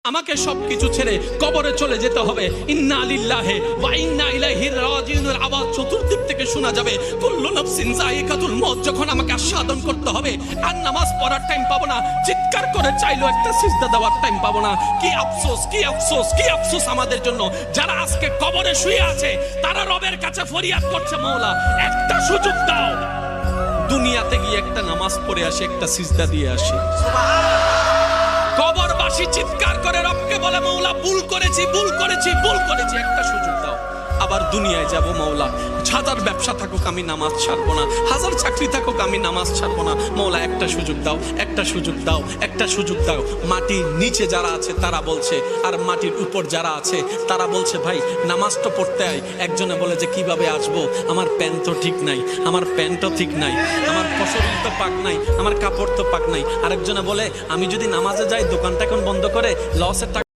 আমাকে সবকিছু ছেড়ে কবরে চলে যেতে হবে। ইন্না লিল্লাহি ওয়া ইন্না ইলাইহি রাজিউনের আওয়াজ চতুর্দিক থেকে শোনা যাবে। কুল্লু নাফসিন যায়িকাতুল মউত। যখন আমাকে আস্বাদন করতে হবে আর নামাজ পড়ার টাইম পাবো না, চিৎকার করে চাইলো একটা সিজদা দেওয়ার টাইম পাবো না। কি আফসোস, কি আফসোস, কি আফসোস আমাদের জন্য যারা আজকে কবরে শুয়ে আছে। তারা রবের কাছে ফরিয়াদ করছে, মাওলা একটা সুযোগ দাও, দুনিয়াতে গিয়ে একটা নামাজ পড়ে আসি, একটা সিজদা দিয়ে আসি। কবরবাসী চিৎকার করে রবকে বলে, মাওলা ভুল করেছি, ভুল করেছি, ভুল করেছি, একটা সুযোগ দাও। আবার দুনিয়ায় যাব, মাওলা হাজার ব্যবসা থাকুক আমি নামাজ ছাড়বো না, হাজার চাকরি থাকুক আমি নামাজ ছাড়বো না। মাওলা একটা সুযোগ দাও, একটা সুযোগ দাও, একটা সুযোগ দাও। মাটির নিচে যারা আছে তারা বলছে, আর মাটির উপর যারা আছে তারা বলছে, ভাই নামাজ তো পড়তে আয়। একজনে বলে যে কিভাবে আসবো, আমার প্যান্ট তো ঠিক নাই, আমার প্যান্টও ঠিক নাই, আমার শরীর তো পাক নাই, আমার কাপড় তো পাক নাই। আরেকজনে বলে আমি যদি নামাজে যাই দোকানটা এখন বন্ধ করে লসের টাকা